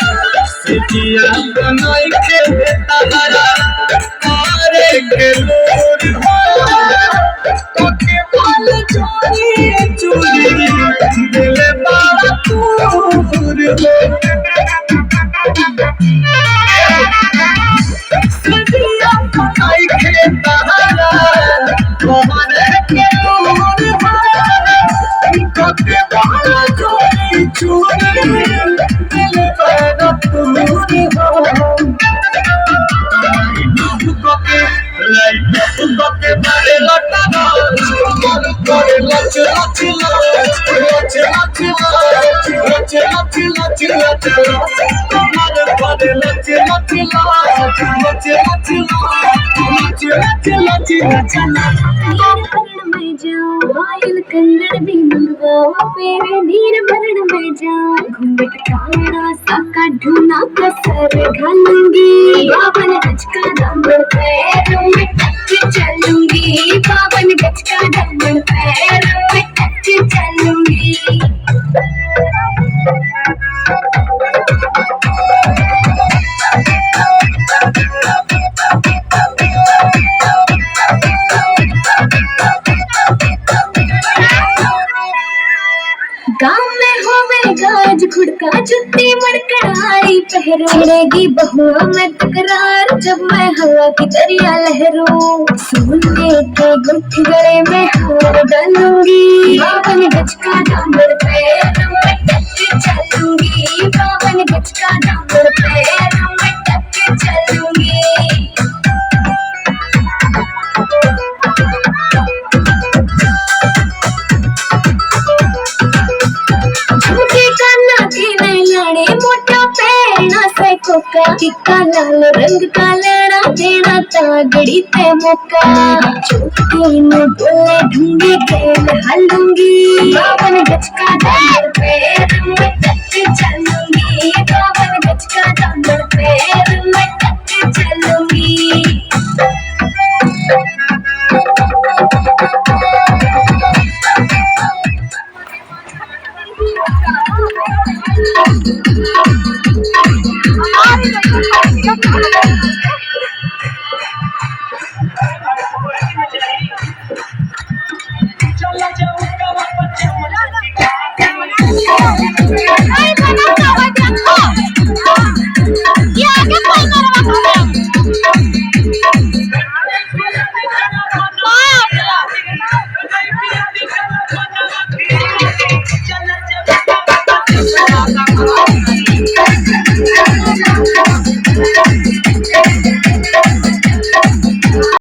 सिटिया बनाई के तहरा मारे के लोर हो के बाल चोरी चोरी दिल बाबा तूर हो सिटिया बनाई के तहरा मारे के लोर हो के बाल चोरी चोरी दिल बाबा तूर हो के मारे लटा करे लच लच लच लच लच लच लच लच मारे करे लच लच लच लच लच लच लच में जाऊं आयल कंगन भी मंगवाओ मेरे नीर भरण में जाऊं घूंघट काड़ा साका ढूंढना कसर घालूंगी बावन गज का दामन पैरों में टच चलूंगी बावन गज का दामन पैरों में टच चलूंगी गाँव में होवे गाज खुड़का जुत्ती मड़कड़ाई पहरोड़ेगी बहुआ में तकरार जब मैं हवा की दरिया लहरों सोने के गुठ गले में हार डालूंगी बावन गज का दामन पैरों में टच चलूंगी बावन गज का दामन पैरों में टच चलूंगी मोटा पैना से कोका टिक्का लाल रंग का लेना देना तागड़ी ते मौका चुटकी में बोले ढूंढी खेल हलूंगी बावन गज का दामन पैर में टच चलूंगी बावन गज का दामन पैर में